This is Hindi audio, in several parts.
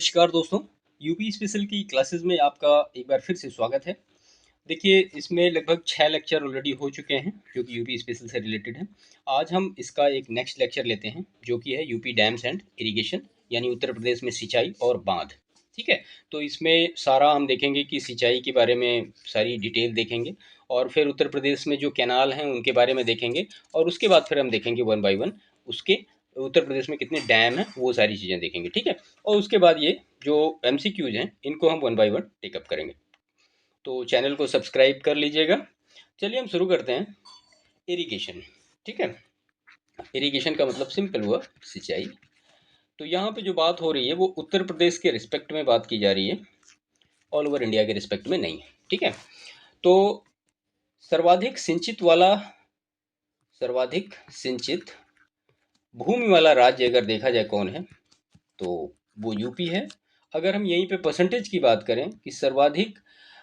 नमस्कार दोस्तों, यूपी स्पेशल की क्लासेस में आपका एक बार फिर से स्वागत है। देखिए, इसमें लगभग 6 लेक्चर ऑलरेडी हो चुके हैं, जो कि यूपी स्पेशल से रिलेटेड हैं। आज हम इसका एक नेक्स्ट लेक्चर लेते हैं, जो कि है यूपी डैम्स एंड इरिगेशन, यानी उत्तर प्रदेश में सिंचाई और बांध। ठीक है, तो इसमें सारा हम देखेंगे कि सिंचाई के बारे में सारी डिटेल देखेंगे, और फिर उत्तर प्रदेश में जो कैनाल हैं, उनके बारे में देखेंगे, और उसके बाद फिर हम देखेंगे वन बाय वन उसके उत्तर प्रदेश में कितने डैम हैं, वो सारी चीज़ें देखेंगे। ठीक है, और उसके बाद ये जो एमसीक्यूज हैं, इनको हम वन बाय वन टेकअप करेंगे। तो चैनल को सब्सक्राइब कर लीजिएगा। चलिए हम शुरू करते हैं। इरिगेशन। ठीक है, इरिगेशन का मतलब सिंपल हुआ सिंचाई। तो यहाँ पे जो बात हो रही है वो उत्तर प्रदेश के रिस्पेक्ट में बात की जा रही है, ऑल ओवर इंडिया के रिस्पेक्ट में नहीं है। ठीक है, तो सर्वाधिक सिंचित भूमि वाला राज्य अगर देखा जाए कौन है, तो वो यूपी है। अगर हम यहीं पे परसेंटेज की बात करें कि सर्वाधिक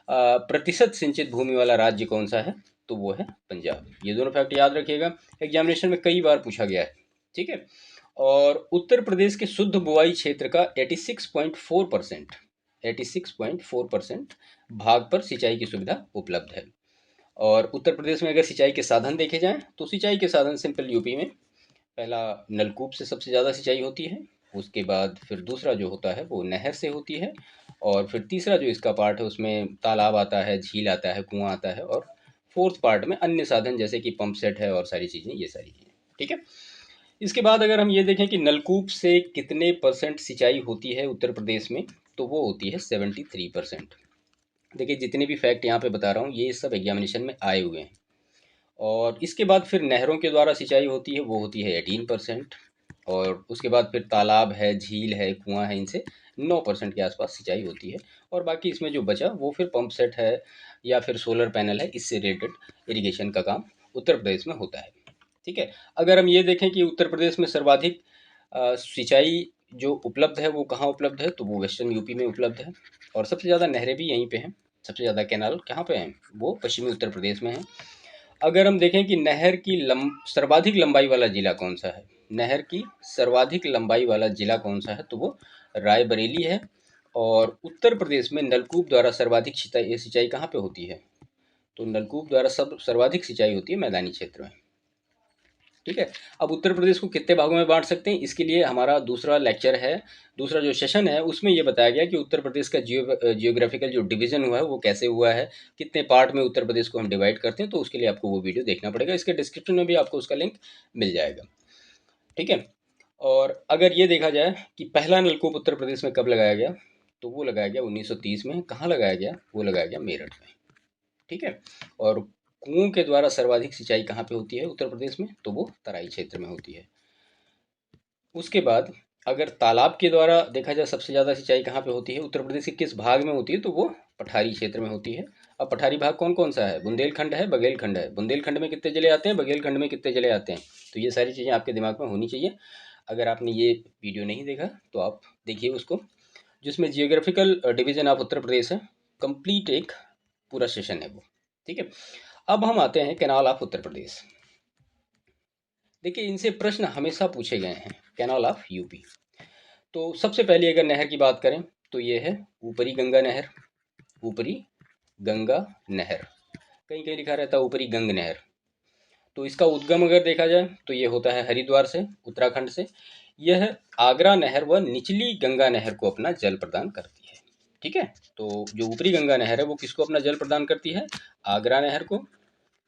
प्रतिशत सिंचित भूमि वाला राज्य कौन सा है, तो वो है पंजाब। ये दोनों फैक्ट याद रखिएगा, एग्जामिनेशन में कई बार पूछा गया है। ठीक है, और उत्तर प्रदेश के शुद्ध बुआई क्षेत्र का 86.4% भाग पर सिंचाई की सुविधा उपलब्ध है। और उत्तर प्रदेश में अगर सिंचाई के साधन देखे जाएं, तो सिंचाई के साधन सिंपल यूपी में पहला नलकूप से सबसे ज़्यादा सिंचाई होती है। उसके बाद फिर दूसरा जो होता है वो नहर से होती है। और फिर तीसरा जो इसका पार्ट है उसमें तालाब आता है, झील आता है, कुआं आता है। और फोर्थ पार्ट में अन्य साधन जैसे कि पंप सेट है और सारी चीज़ें, ये सारी चीज़ें। ठीक है, इसके बाद अगर हम ये देखें कि नलकूप से कितने परसेंट सिंचाई होती है उत्तर प्रदेश में, तो वो होती है 73%। देखिए, जितने भी फैक्ट यहाँ पे बता रहा हूँ ये सब एग्जामिनेशन में आए हुए हैं। और इसके बाद फिर नहरों के द्वारा सिंचाई होती है, वो होती है 18%। और उसके बाद फिर तालाब है, झील है, कुआं है, इनसे 9% के आसपास सिंचाई होती है। और बाकी इसमें जो बचा वो फिर पंप सेट है या फिर सोलर पैनल है, इससे रिलेटेड इरिगेशन का काम उत्तर प्रदेश में होता है। ठीक है, अगर हम ये देखें कि उत्तर प्रदेश में सर्वाधिक सिंचाई जो उपलब्ध है वो कहाँ उपलब्ध है, तो वो वेस्टर्न यूपी में उपलब्ध है। और सबसे ज़्यादा नहरें भी यहीं पे हैं। सबसे ज़्यादा कैनाल कहाँ पे हैं, वो पश्चिमी उत्तर प्रदेश में हैं। अगर हम देखें कि नहर की सर्वाधिक लंबाई वाला जिला कौन सा है, नहर की सर्वाधिक लंबाई वाला जिला कौन सा है, तो वो रायबरेली है। और उत्तर प्रदेश में नलकूप द्वारा सर्वाधिक सिंचाई सिंचाई कहाँ पे होती है, तो नलकूप द्वारा सब सर्वाधिक सिंचाई होती है मैदानी क्षेत्र में। ठीक है, अब उत्तर प्रदेश को कितने भागों में बांट सकते हैं, इसके लिए हमारा दूसरा लेक्चर है, दूसरा जो सेशन है, उसमें ये बताया गया कि उत्तर प्रदेश का जियोग्राफिकल जो डिवीजन हुआ है वो कैसे हुआ है, कितने पार्ट में उत्तर प्रदेश को हम डिवाइड करते हैं। तो उसके लिए आपको वो वीडियो देखना पड़ेगा, इसके डिस्क्रिप्शन में भी आपको उसका लिंक मिल जाएगा। ठीक है, और अगर ये देखा जाए कि पहला नलकूप उत्तर प्रदेश में कब लगाया गया, तो वो लगाया गया 1930 में। कहाँ लगाया गया, वो लगाया गया मेरठ में। ठीक है, और कुओं के द्वारा सर्वाधिक सिंचाई कहाँ पे होती है उत्तर प्रदेश में, तो वो तराई क्षेत्र में होती है। उसके बाद अगर तालाब के द्वारा देखा जाए सबसे ज़्यादा सिंचाई कहाँ पे होती है, उत्तर प्रदेश के किस भाग में होती है, तो वो पठारी क्षेत्र में होती है। अब पठारी भाग कौन कौन सा है, बुंदेलखंड है, बघेलखंड है। बुंदेलखंड में कितने जिले आते हैं, बघेलखंड में कितने जिले आते हैं, तो ये सारी चीज़ें आपके दिमाग में होनी चाहिए। अगर आपने ये वीडियो नहीं देखा तो आप देखिए उसको, जिसमें जियोग्राफिकल डिवीजन ऑफ उत्तर प्रदेश है, कंप्लीट एक पूरा सेशन है वो। ठीक है, अब हम आते हैं कैनाल ऑफ उत्तर प्रदेश। देखिए, इनसे प्रश्न हमेशा पूछे गए हैं, कैनाल ऑफ यूपी। तो सबसे पहले अगर नहर की बात करें, तो ये है ऊपरी गंगा नहर। ऊपरी गंगा नहर, कहीं कहीं लिखा रहता है ऊपरी गंग नहर। तो इसका उद्गम अगर देखा जाए तो ये होता है हरिद्वार से, उत्तराखंड से। यह आगरा नहर व निचली गंगा नहर को अपना जल प्रदान करती है। ठीक है, तो जो ऊपरी गंगा नहर है वो किसको अपना जल प्रदान करती है, आगरा नहर को।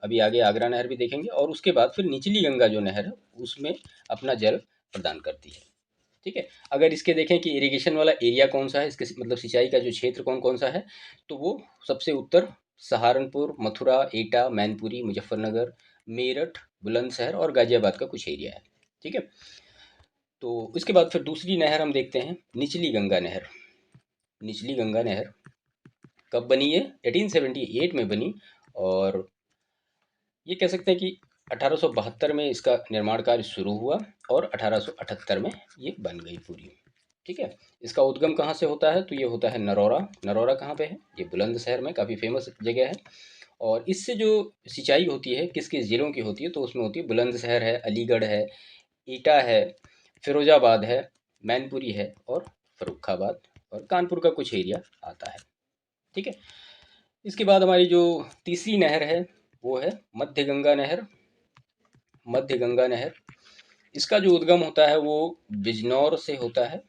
अभी आगे आगरा नहर भी देखेंगे। और उसके बाद फिर निचली गंगा जो नहर है उसमें अपना जल प्रदान करती है। ठीक है, अगर इसके देखें कि इरिगेशन वाला एरिया कौन सा है, इसके मतलब सिंचाई का जो क्षेत्र कौन कौन सा है, तो वो सबसे उत्तर सहारनपुर, मथुरा, एटा, मैनपुरी, मुजफ्फरनगर, मेरठ, बुलंदशहर और गाजियाबाद का कुछ एरिया है। ठीक है, तो इसके बाद फिर दूसरी नहर हम देखते हैं, निचली गंगा नहर। निचली गंगा नहर कब बनी है, 1878 में बनी। और ये कह सकते हैं कि 1872 में इसका निर्माण कार्य शुरू हुआ और 1878 में ये बन गई पूरी। ठीक है, इसका उद्गम कहाँ से होता है, तो ये होता है नरौरा। नरौरा कहाँ पे है, ये बुलंदशहर में, काफ़ी फेमस जगह है। और इससे जो सिंचाई होती है किस किस ज़िलों की होती है, तो उसमें होती है बुलंदशहर है, अलीगढ़ है, एटा है, फिरोजाबाद है, मैनपुरी है और फर्रुखाबाद और कानपुर का कुछ एरिया आता है। ठीक है। इसके बाद हमारी जो तीसरी नहर है वो है मध्य गंगा नहर। मध्य गंगा नहर, इसका जो उद्गम होता है वो बिजनौर से होता है,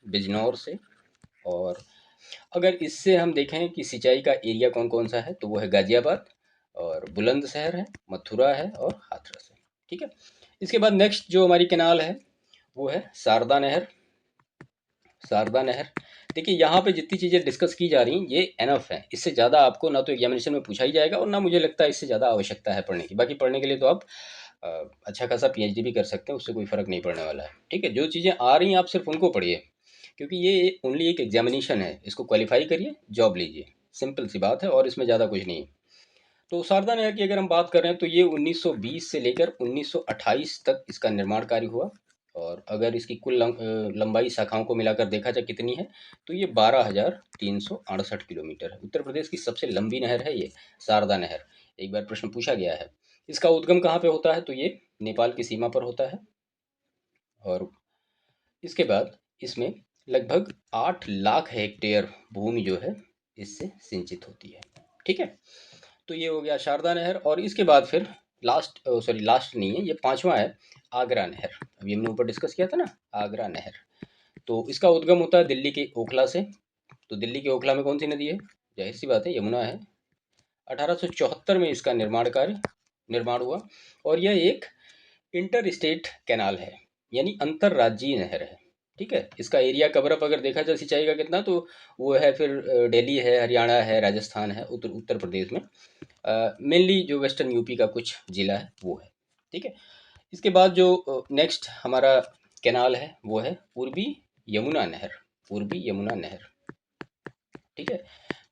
बिजनौर से। और अगर इससे हम देखें कि सिंचाई का एरिया कौन कौन सा है, तो वो है गाजियाबाद और बुलंदशहर है, मथुरा है और हाथरस है। ठीक है। इसके बाद नेक्स्ट जो हमारी कैनाल है वो है शारदा नहर। शारदा नहर, देखिए यहाँ पे जितनी चीज़ें डिस्कस की जा रही हैं ये एनफ है, इससे ज़्यादा आपको ना तो एग्जामिनेशन में पूछा ही जाएगा और ना मुझे लगता है इससे ज़्यादा आवश्यकता है पढ़ने की। बाकी पढ़ने के लिए तो आप अ, अच्छा खासा पीएचडी भी कर सकते हैं, उससे कोई फ़र्क नहीं पड़ने वाला है। ठीक है, जो चीज़ें आ रही हैं आप सिर्फ उनको पढ़िए, क्योंकि ये ओनली एक एग्जामिनेशन है, इसको क्वालिफाई करिए, जॉब लीजिए, सिंपल सी बात है और इसमें ज़्यादा कुछ नहीं है। तो शारदा नहर की अगर हम बात करें तो ये 1920 से लेकर 1928 तक इसका निर्माण कार्य हुआ। और अगर इसकी कुल लंबाई शाखाओं को मिलाकर देखा जाए कितनी है, तो ये 12,368 किलोमीटर है। उत्तर प्रदेश की सबसे लंबी नहर है ये शारदा नहर। एक बार प्रश्न पूछा गया है। इसका उद्गम कहाँ पे होता है, तो ये नेपाल की सीमा पर होता है। और इसके बाद इसमें लगभग 8 लाख हेक्टेयर भूमि जो है इससे सिंचित होती है। ठीक है। तो ये हो गया शारदा नहर। और इसके बाद फिर लास्ट नहीं है, ये पांचवा है आगरा नहर। अभी हमने ऊपर डिस्कस किया था ना, आगरा नहर। तो इसका उद्गम होता है दिल्ली के ओखला से। तो दिल्ली के ओखला में कौन सी नदी है, जाहिर सी बात है यमुना है। 1874 में इसका निर्माण हुआ। और यह एक इंटर स्टेट कैनाल है, यानी अंतर्राज्यीय नहर है। ठीक है। इसका एरिया कवरअप अगर देखा जाए सिंचाई का कितना, तो वो है फिर दिल्ली है, हरियाणा है, राजस्थान है, उत्तर प्रदेश में मेनली जो वेस्टर्न यूपी का कुछ जिला है वो है। ठीक है। इसके बाद जो नेक्स्ट हमारा कैनाल है वो है पूर्वी यमुना नहर। पूर्वी यमुना नहर। ठीक है।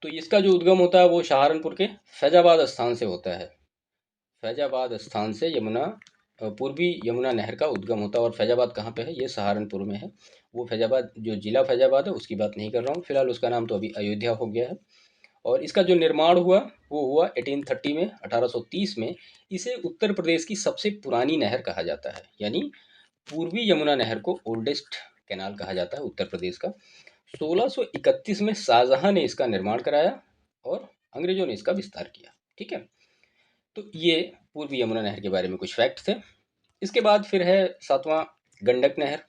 तो इसका जो उद्गम होता है वो सहारनपुर के फैजाबाद स्थान से होता है। फैजाबाद स्थान से पूर्वी यमुना नहर का उद्गम होता है। और फैजाबाद कहाँ पे है, ये सहारनपुर में है। वो फैजाबाद जो जिला फैजाबाद है उसकी बात नहीं कर रहा हूँ फिलहाल, उसका नाम तो अभी अयोध्या हो गया है। और इसका जो निर्माण हुआ वो हुआ 1830 में, 1830 में। इसे उत्तर प्रदेश की सबसे पुरानी नहर कहा जाता है, यानी पूर्वी यमुना नहर को ओल्डेस्ट कैनाल कहा जाता है उत्तर प्रदेश का। 1631 में शाहजहां ने इसका निर्माण कराया और अंग्रेजों ने इसका विस्तार किया। ठीक है। तो ये पूर्वी यमुना नहर के बारे में कुछ फैक्ट थे। इसके बाद फिर है सातवां गंडक नहर।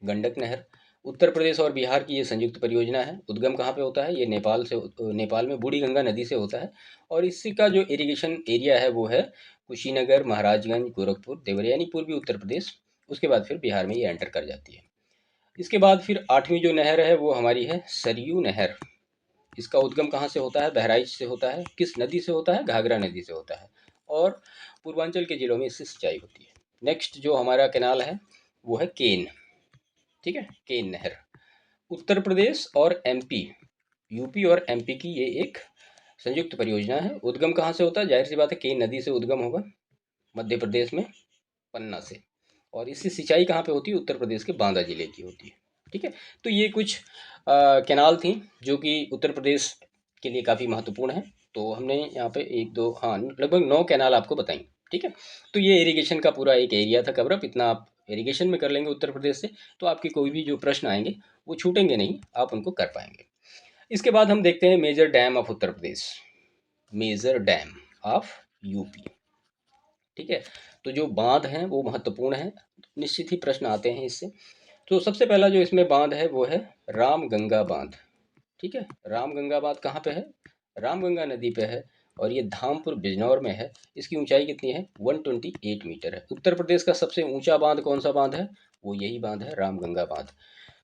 गंडक नहर उत्तर प्रदेश और बिहार की ये संयुक्त परियोजना है। उद्गम कहाँ पे होता है, ये नेपाल में बूढ़ी गंगा नदी से होता है। और इसका जो इरिगेशन एरिया है वो है कुशीनगर, महाराजगंज, गोरखपुर, देवरिया, यानी पूर्वी उत्तर प्रदेश। उसके बाद फिर बिहार में ये एंटर कर जाती है। इसके बाद फिर आठवीं जो नहर है वो हमारी है सरयू नहर। इसका उद्गम कहाँ से होता है, बहराइच से होता है। किस नदी से होता है, घाघरा नदी से होता है। और पूर्वांचल के जिलों में इससे सिंचाई होती है। नेक्स्ट जो हमारा कैनाल है वो है केन। ठीक है, केन नहर। उत्तर प्रदेश और एमपी, यूपी और एमपी की ये एक संयुक्त परियोजना है। उद्गम कहाँ से होता है, जाहिर सी बात है केन नदी से उद्गम होगा, मध्य प्रदेश में पन्ना से। और इससे सिंचाई कहाँ पे होती है, उत्तर प्रदेश के बांदा जिले की होती है। ठीक है। तो ये कुछ कैनाल थी जो कि उत्तर प्रदेश के लिए काफ़ी महत्वपूर्ण है। तो हमने यहाँ पे एक दो, हाँ, लगभग 9 कैनाल आपको बताई। ठीक है। तो ये इरिगेशन का पूरा एक एरिया था कवरअप। इतना आप इरिगेशन में कर लेंगे उत्तर प्रदेश से, तो आपके कोई भी जो प्रश्न आएंगे वो छूटेंगे नहीं, आप उनको कर पाएंगे। इसके बाद हम देखते हैं major dam of Uttar Pradesh, major dam of UP. ठीक है। तो जो बांध हैं वो महत्वपूर्ण हैं, निश्चित ही प्रश्न आते हैं इससे। तो सबसे पहला जो इसमें बांध है वो है रामगंगा बांध। ठीक है। रामगंगा बांध कहाँ पे है, रामगंगा नदी पे है। और ये धामपुर बिजनौर में है। इसकी ऊंचाई कितनी है, 128 मीटर है। उत्तर प्रदेश का सबसे ऊंचा बांध कौन सा बांध है, वो यही बांध है, रामगंगा बांध।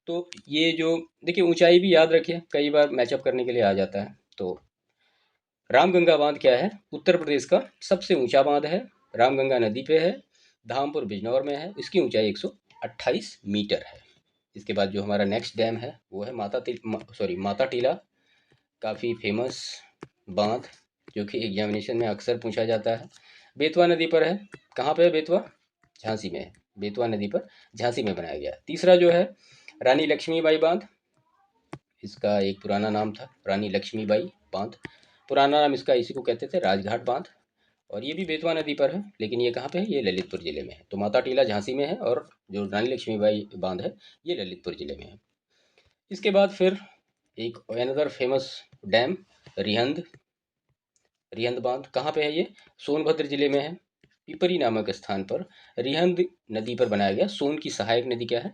तो ये जो देखिए ऊंचाई भी याद रखिए, कई बार मैचअप करने के लिए आ जाता है। तो रामगंगा बांध क्या है, उत्तर प्रदेश का सबसे ऊंचा बांध है, रामगंगा नदी पे है, धामपुर बिजनौर में है। इसकी ऊंचाई 128 मीटर है। इसके बाद जो हमारा नेक्स्ट डैम है वो है माता टीला। काफ़ी फेमस बांध, जो कि एग्जामिनेशन में अक्सर पूछा जाता है। बेतवा नदी पर है। कहाँ पे है बेतवा, झांसी में है। बेतवा नदी पर झांसी में बनाया गया। तीसरा जो है रानी लक्ष्मीबाई बांध। इसका एक पुराना नाम था रानी लक्ष्मीबाई बांध। पुराना नाम इसका इसी को कहते थे, राजघाट बांध। और ये भी बेतवा नदी पर है, लेकिन ये कहाँ पे है, ये ललितपुर जिले में है। तो माता टीला झांसी में है और जो रानी लक्ष्मीबाई बांध है ये ललितपुर जिले में है। इसके बाद फिर एक another famous dam Rihand, Rihand बांध कहाँ पे है ये? सोनभद्र जिले में है। पिपरी नामक स्थान पर रिहंद नदी पर बनाया गया। सोन की सहायक नदी क्या है?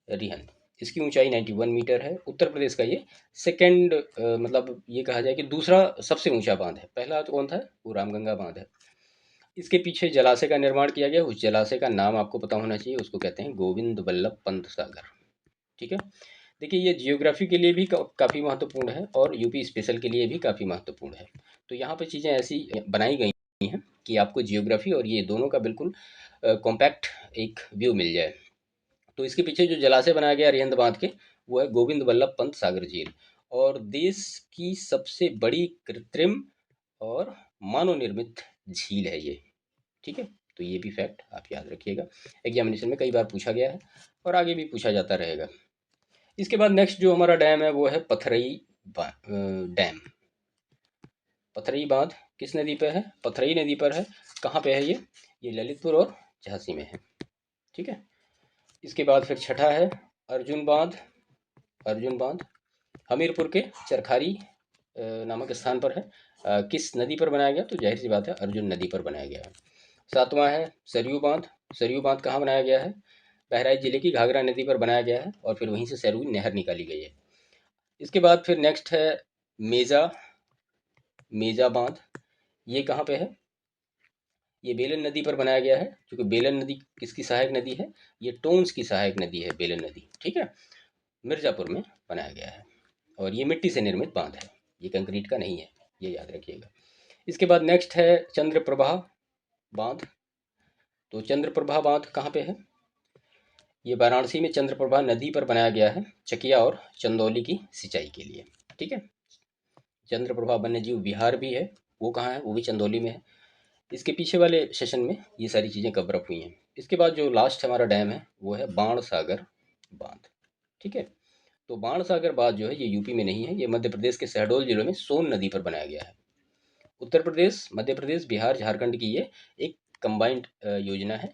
रिहंद। इसकी ऊंचाई 91 मीटर है। उत्तर प्रदेश का ये सेकंड, मतलब ये कहा जाए कि दूसरा सबसे ऊंचा बांध है। पहला तो कौन था? वो रामगंगा बांध है। इसके पीछे जलाशय का निर्माण किया गया। उस जलाशय का नाम आपको पता होना चाहिए, उसको कहते हैं गोविंद बल्लभ पंत सागर। ठीक है। देखिए ये जियोग्राफी के लिए भी काफ़ी महत्वपूर्ण है और यूपी स्पेशल के लिए भी काफ़ी महत्वपूर्ण है। तो यहाँ पे चीज़ें ऐसी बनाई गई हैं कि आपको जियोग्राफी और ये दोनों का बिल्कुल कॉम्पैक्ट एक व्यू मिल जाए। तो इसके पीछे जो जलाशय बनाया गया अरिहंत बांध के, वो है गोविंद बल्लभ पंत सागर झील। और देश की सबसे बड़ी कृत्रिम और मानव निर्मित झील है ये। ठीक है। तो ये भी फैक्ट आप याद रखिएगा, एग्जामिनेशन में कई बार पूछा गया है और आगे भी पूछा जाता रहेगा। इसके बाद नेक्स्ट जो हमारा डैम है वो है पथरई डैम। पथरई बांध किस नदी पर है? पथरई नदी पर है। कहाँ पे है ये ललितपुर और झांसी में है। ठीक है। इसके बाद फिर छठा है अर्जुन बांध। अर्जुन बांध हमीरपुर के चरखारी नामक स्थान पर है। किस नदी पर बनाया गया? तो जाहिर सी बात है अर्जुन नदी पर बनाया गया है। सातवां है सरयू बांध। सरयू बांध कहाँ बनाया गया है? बहराइच जिले की घाघरा नदी पर बनाया गया है और फिर वहीं से सरयू नहर निकाली गई है। इसके बाद फिर नेक्स्ट है मेजा, मेजा बांध। ये कहाँ पे है? ये बेलन नदी पर बनाया गया है। क्योंकि बेलन नदी किसकी सहायक नदी है? ये टोन्स की सहायक नदी है बेलन नदी। ठीक है। मिर्ज़ापुर में बनाया गया है और ये मिट्टी से निर्मित बांध है, ये कंक्रीट का नहीं है, ये याद रखिएगा। इसके बाद नेक्स्ट है चंद्रप्रभा बांध। तो चंद्रप्रभा बांध कहाँ पे है? ये वाराणसी में चंद्रप्रभा नदी पर बनाया गया है, चकिया और चंदौली की सिंचाई के लिए। ठीक है। चंद्रप्रभा वन्यजीव विहार भी है, वो कहाँ है? वो भी चंदौली में है। इसके पीछे वाले सेशन में ये सारी चीज़ें कवर अप हुई हैं। इसके बाद जो लास्ट हमारा डैम है वो है बाणसागर बांध। ठीक है। तो बाणसागर बांध जो है ये यूपी में नहीं है, ये मध्य प्रदेश के शहडोल जिले में सोन नदी पर बनाया गया है। उत्तर प्रदेश, मध्य प्रदेश, बिहार, झारखंड की ये एक कंबाइंड योजना है।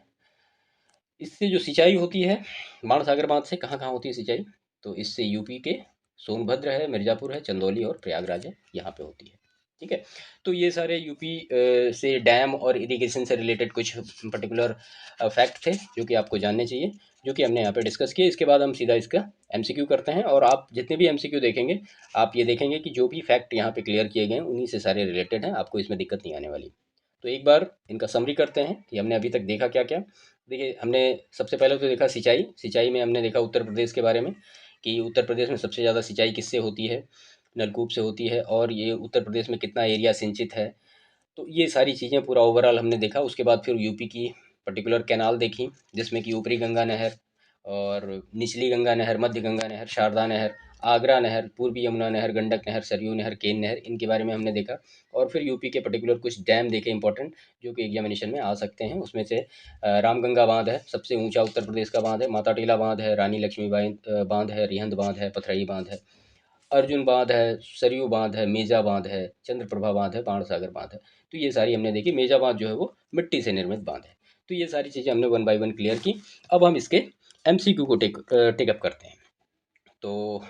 इससे जो सिंचाई होती है बाणसागर बांध से, कहाँ कहाँ होती है सिंचाई? तो इससे यूपी के सोनभद्र है, मिर्ज़ापुर है, चंदौली और प्रयागराज है, यहाँ पे होती है। ठीक है। तो ये सारे यूपी से डैम और इरिगेशन से रिलेटेड कुछ पर्टिकुलर फैक्ट थे जो कि आपको जानने चाहिए, जो कि हमने यहाँ पे डिस्कस किए। इसके बाद हम सीधा इसका एमसीक्यू करते हैं और आप जितने भी एमसीक्यू देखेंगे आप ये देखेंगे कि जो भी फैक्ट यहाँ पे क्लियर किए गए हैं उन्हीं से सारे रिलेटेड हैं, आपको इसमें दिक्कत नहीं आने वाली। तो एक बार इनका समरी करते हैं कि हमने अभी तक देखा क्या क्या। देखिए हमने सबसे पहले तो देखा सिंचाई। सिंचाई में हमने देखा उत्तर प्रदेश के बारे में कि उत्तर प्रदेश में सबसे ज़्यादा सिंचाई किससे होती है? नलकूप से होती है। और ये उत्तर प्रदेश में कितना एरिया सिंचित है, तो ये सारी चीज़ें पूरा ओवरऑल हमने देखा। उसके बाद फिर यूपी की पर्टिकुलर कैनाल देखी, जिसमें कि ऊपरी गंगा नहर और निचली गंगा नहर, मध्य गंगा नहर, शारदा नहर, आगरा नहर, पूर्वी यमुना नहर, गंडक नहर, सरयू नहर, केन नहर, इनके बारे में हमने देखा। और फिर यूपी के पर्टिकुलर कुछ डैम देखे इंपॉर्टेंट, जो कि एग्जामिनेशन में आ सकते हैं। उसमें से रामगंगा बांध है, सबसे ऊंचा उत्तर प्रदेश का बांध है। माता टीला बांध है, रानी लक्ष्मीबाई बांध है, रिहंद बांध है, पथरई बांध है, अर्जुन बांध है, सरयू बांध है, मेजा बांध है, चंद्रप्रभा बांध है, बाणसागर बांध है। तो ये सारी हमने देखी। मेजा बांध जो है वो मिट्टी से निर्मित बांध है। तो ये सारी चीज़ें हमने वन बाय वन क्लियर की। अब हम इसके एमसीक्यू को टेकअप करते हैं। तो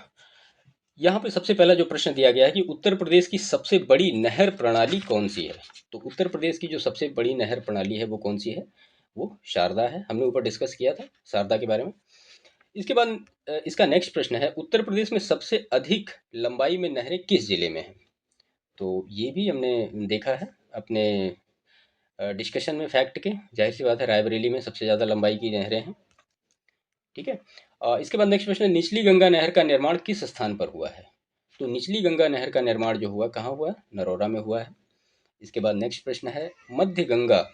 यहाँ पे सबसे पहला जो प्रश्न दिया गया है कि उत्तर प्रदेश की सबसे बड़ी नहर प्रणाली कौन सी है? तो उत्तर प्रदेश की जो सबसे बड़ी नहर प्रणाली है वो कौन सी है? वो शारदा है। हमने ऊपर डिस्कस किया था शारदा के बारे में। इसके बाद इसका नेक्स्ट प्रश्न है उत्तर प्रदेश में सबसे अधिक लंबाई में नहरें किस जिले में हैं? तो ये भी हमने देखा है अपने डिस्कशन में फैक्ट के। जाहिर सी बात है रायबरेली में सबसे ज़्यादा लंबाई की नहरें हैं। ठीक है। इसके बाद नेक्स्ट प्रश्न है निचली गंगा नहर का निर्माण किस स्थान पर हुआ है? तो निचली गंगा नहर का निर्माण जो हुआ कहाँ हुआ? नरोरा में हुआ है। इसके बाद नेक्स्ट प्रश्न है मध्य गंगा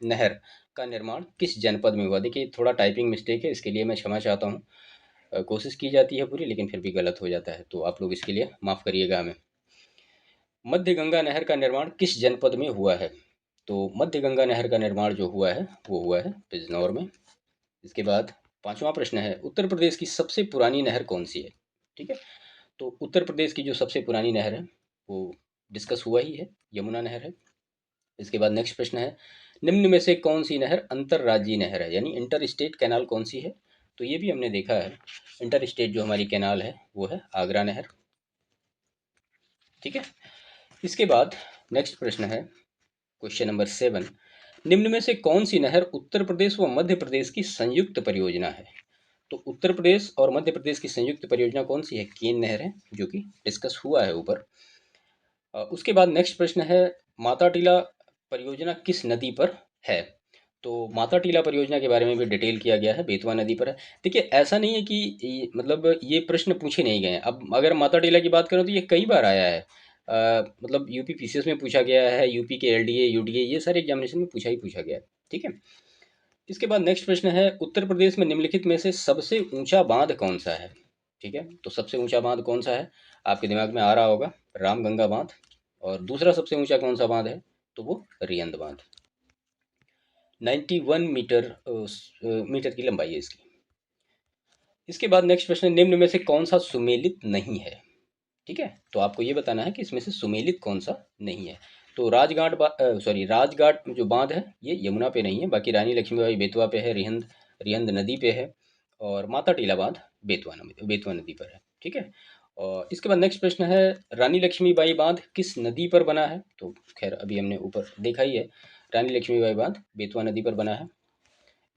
नहर का निर्माण किस जनपद में हुआ? देखिए थोड़ा टाइपिंग मिस्टेक है, इसके लिए मैं क्षमा चाहता हूँ। कोशिश की जाती है पूरी, लेकिन फिर भी गलत हो जाता है, तो आप लोग इसके लिए माफ़ करिएगा हमें। मध्य गंगा नहर का निर्माण किस जनपद में हुआ है? तो मध्य गंगा नहर का निर्माण जो हुआ है वो हुआ है बिजनौर में। इसके बाद पांचवा प्रश्न है उत्तर प्रदेश की सबसे पुरानी नहर कौन सी है? ठीक है। तो उत्तर प्रदेश की जो सबसे पुरानी नहर है वो डिस्कस हुआ ही है, यमुना नहर है। इसके बाद नेक्स्ट प्रश्न है निम्न में से कौन सी नहर अंतर्राज्यीय नहर है, यानी इंटर स्टेट कैनाल कौन सी है? तो ये भी हमने देखा है, इंटर स्टेट जो हमारी कैनाल है वो है आगरा नहर। ठीक है। इसके बाद नेक्स्ट प्रश्न है क्वेश्चन नंबर 7, निम्न में से कौन सी नहर उत्तर प्रदेश व मध्य प्रदेश की संयुक्त परियोजना है? तो उत्तर प्रदेश और मध्य प्रदेश की संयुक्त परियोजना कौन सी है? केन नहर है, जो कि डिस्कस हुआ है ऊपर। उसके बाद नेक्स्ट प्रश्न है, माता टीला परियोजना किस नदी पर है? तो माता टीला परियोजना के बारे में भी डिटेल किया गया है, बेतवा नदी पर है। देखिए ऐसा नहीं है कि मतलब ये प्रश्न पूछे नहीं गए हैं। अब अगर माता टीला की बात करें तो ये कई बार आया है। मतलब यूपी पीसीएस में पूछा गया है, यूपी के एलडीए यूडीए ये सारे एग्जामिनेशन में पूछा गया है। ठीक है। इसके बाद नेक्स्ट प्रश्न है, उत्तर प्रदेश में निम्नलिखित में से सबसे ऊंचा बांध कौन सा है? ठीक है, तो सबसे ऊंचा बांध कौन सा है? आपके दिमाग में आ रहा होगा, रामगंगा बांध। और दूसरा सबसे ऊंचा कौन सा बांध है? तो वो रियंद बांध। 91 मीटर की लंबाई है इसकी। इसके बाद नेक्स्ट प्रश्न, निम्न में से कौन सा सुमेलित नहीं है? ठीक है, तो आपको ये बताना है कि इसमें से सुमेलित कौन सा नहीं है। तो राजघाट जो बांध है ये यमुना पे नहीं है, बाकी रानी लक्ष्मीबाई बेतवा पे है, रिहंद रिहंद नदी पे है, और माता टीला बांध बेतवा नदी पर है। ठीक है। और इसके बाद नेक्स्ट प्रश्न है, रानी लक्ष्मीबाई बांध किस नदी पर बना है? तो खैर अभी हमने ऊपर देखा ही है, रानी लक्ष्मीबाई बांध बेतवा नदी पर बना है।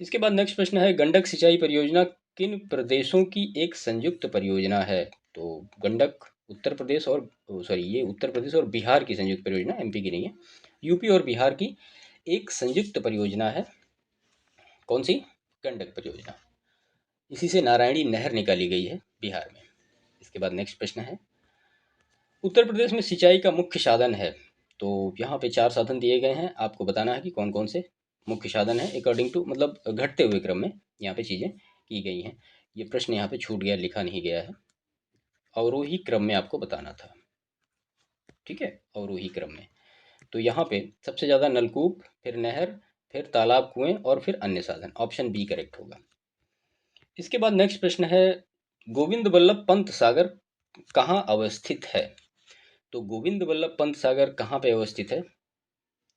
इसके बाद नेक्स्ट प्रश्न है, गंडक सिंचाई परियोजना किन प्रदेशों की एक संयुक्त परियोजना है? तो गंडक उत्तर प्रदेश और ये उत्तर प्रदेश और बिहार की संयुक्त परियोजना, एमपी की नहीं है, यूपी और बिहार की एक संयुक्त परियोजना है। कौन सी? गंडक परियोजना। इसी से नारायणी नहर निकाली गई है बिहार में। इसके बाद नेक्स्ट प्रश्न है, उत्तर प्रदेश में सिंचाई का मुख्य साधन है? तो यहाँ पे 4 साधन दिए गए हैं, आपको बताना है कि कौन कौन से मुख्य साधन है अकॉर्डिंग टू, मतलब घटते हुए क्रम में यहाँ पे चीज़ें की गई हैं। ये प्रश्न यहाँ पे छूट गया, लिखा नहीं गया है, अवरोही क्रम में आपको बताना था। ठीक है, अवरोही क्रम में। तो यहाँ पे सबसे ज़्यादा नलकूप, फिर नहर, फिर तालाब, कुएं, और फिर अन्य साधन। ऑप्शन बी करेक्ट होगा। इसके बाद नेक्स्ट प्रश्न है, गोविंद बल्लभ पंत सागर कहाँ अवस्थित है? तो गोविंद बल्लभ पंत सागर कहाँ पे अवस्थित है?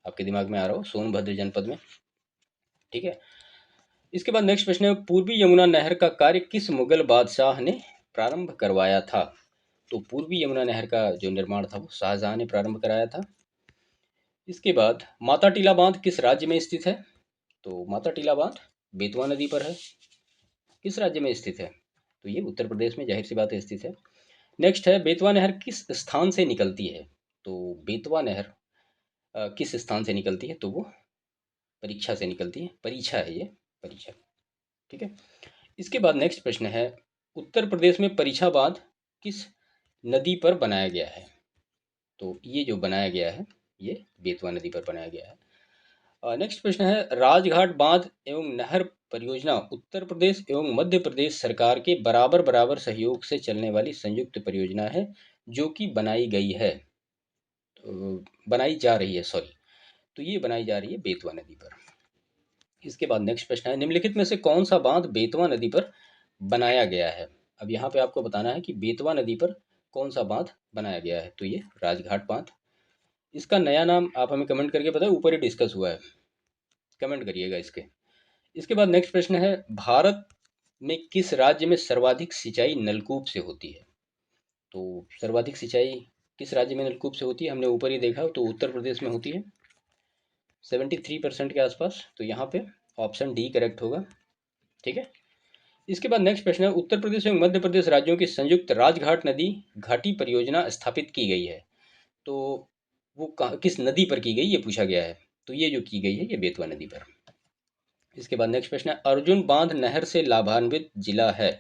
आपके दिमाग में आ रहा हो, सोनभद्र जनपद में। ठीक है। इसके बाद नेक्स्ट प्रश्न है, पूर्वी यमुना नहर का कार्य किस मुगल बादशाह ने प्रारंभ करवाया था? तो पूर्वी यमुना नहर का जो निर्माण था वो शाहजहां ने प्रारंभ कराया था। इसके बाद माता टीला बांध किस राज्य में स्थित है? तो माता टीला बांध बेतवा नदी पर है। किस राज्य में स्थित है? तो ये उत्तर प्रदेश में, जाहिर सी बात है, स्थित है। नेक्स्ट है, बेतवा नहर किस स्थान से निकलती है? तो बेतवा नहर किस स्थान से निकलती है? तो वो परीक्षा से निकलती है, परीक्षा है ये, परीक्षा। ठीक है। इसके बाद नेक्स्ट प्रश्न है, उत्तर प्रदेश में परीक्षा बांध किस नदी पर बनाया गया है? तो ये जो बनाया गया है ये बेतवा नदी पर बनाया गया है। नेक्स्ट प्रश्न है, राजघाट बांध एवं नहर परियोजना उत्तर प्रदेश एवं मध्य प्रदेश सरकार के बराबर बराबर सहयोग से चलने वाली संयुक्त परियोजना है जो कि बनाई गई है, तो बनाई जा रही है, सॉरी, तो ये बनाई जा रही है बेतवा नदी पर। इसके बाद नेक्स्ट प्रश्न है, निम्नलिखित में से कौन सा बांध बेतवा नदी पर बनाया गया है? अब यहाँ पे आपको बताना है कि बेतवा नदी पर कौन सा बांध बनाया गया है। तो ये राजघाट बांध। इसका नया नाम आप हमें कमेंट करके बताएं, ऊपर ही डिस्कस हुआ है, कमेंट करिएगा इसके। इसके बाद नेक्स्ट प्रश्न है, भारत में किस राज्य में सर्वाधिक सिंचाई नलकूप से होती है? तो सर्वाधिक सिंचाई किस राज्य में नलकूप से होती है? हमने ऊपर ही देखा, तो उत्तर प्रदेश में होती है 73% के आसपास। तो यहाँ पे ऑप्शन डी करेक्ट होगा। ठीक है। इसके बाद नेक्स्ट प्रश्न है, उत्तर प्रदेश एवं मध्य प्रदेश राज्यों की संयुक्त राजघाट नदी घाटी परियोजना स्थापित की गई है, तो वो किस नदी पर की गई, ये पूछा गया है। तो ये जो की गई है ये बेतवा नदी पर। इसके बाद नेक्स्ट प्रश्न है, अर्जुन बांध नहर से लाभान्वित जिला है?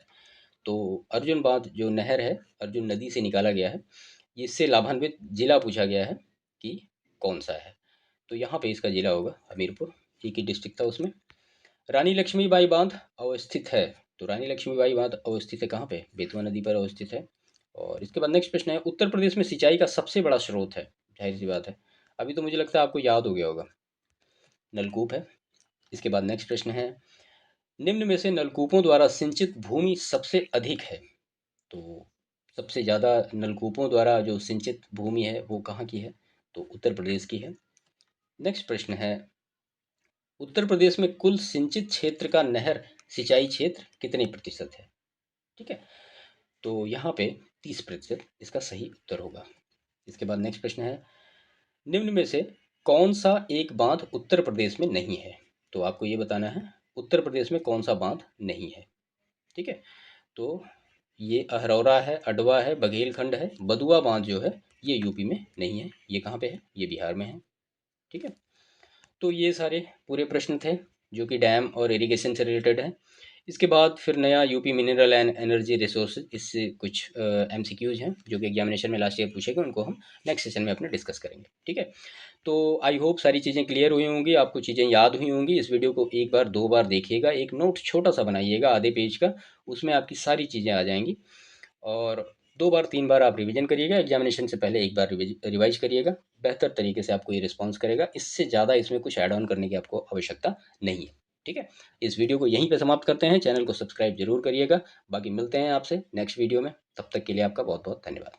तो अर्जुन बांध जो नहर है, अर्जुन नदी से निकाला गया है, इससे लाभान्वित जिला पूछा गया है कि कौन सा है? तो यहाँ पे इसका जिला होगा हमीरपुर, एक ही डिस्ट्रिक्ट था उसमें। रानी लक्ष्मीबाई बांध अवस्थित है? तो रानी लक्ष्मीबाई बांध अवस्थित है कहाँ पे? बेतवा नदी पर अवस्थित है। और इसके बाद नेक्स्ट प्रश्न है, उत्तर प्रदेश में सिंचाई का सबसे बड़ा स्रोत है? जाहिर सी बात है, अभी तो मुझे लगता है आपको याद हो गया होगा, नलकूप है। इसके बाद नेक्स्ट प्रश्न है, निम्न में से नलकूपों द्वारा सिंचित भूमि सबसे अधिक है? तो सबसे ज़्यादा नलकूपों द्वारा जो सिंचित भूमि है वो कहाँ की है? तो उत्तर प्रदेश की है। नेक्स्ट प्रश्न है, उत्तर प्रदेश में कुल सिंचित क्षेत्र का नहर सिंचाई क्षेत्र कितने प्रतिशत है। ठीक है, तो यहाँ पे 30% इसका सही उत्तर होगा। इसके बाद नेक्स्ट प्रश्न है, निम्न में से कौन सा एक बांध उत्तर प्रदेश में नहीं है। तो आपको ये बताना है उत्तर प्रदेश में कौन सा बांध नहीं है। ठीक है, तो ये अहरौरा है, अडवा है, बघेलखंड है, बदुआ बांध जो है ये यूपी में नहीं है। ये कहाँ पे है, ये बिहार में है। ठीक है, तो ये सारे पूरे प्रश्न थे जो कि डैम और इरिगेशन से रिलेटेड है। इसके बाद फिर नया UP mineral and energy resources, इससे कुछ एमसीक्यूज हैं जो कि एग्जामिनेशन में लास्ट ईयर पूछे गए, उनको हम नेक्स्ट सेशन में अपने डिस्कस करेंगे। ठीक है, तो आई होप सारी चीज़ें क्लियर हुई होंगी, आपको चीज़ें याद हुई होंगी। इस वीडियो को एक बार 2 बार देखिएगा, एक नोट छोटा सा बनाइएगा आधे पेज का, उसमें आपकी सारी चीज़ें आ जाएंगी। और 2 बार 3 बार आप रिवीजन करिएगा, एग्जामिनेशन से पहले एक बार रिवाइज करिएगा, बेहतर तरीके से आपको ये रिस्पॉन्स करेगा। इससे ज़्यादा इसमें कुछ ऐड ऑन करने की आपको आवश्यकता नहीं है। ठीक है, इस वीडियो को यहीं पे समाप्त करते हैं, चैनल को सब्सक्राइब जरूर करिएगा। बाकी मिलते हैं आपसे नेक्स्ट वीडियो में, तब तक के लिए आपका बहुत बहुत धन्यवाद।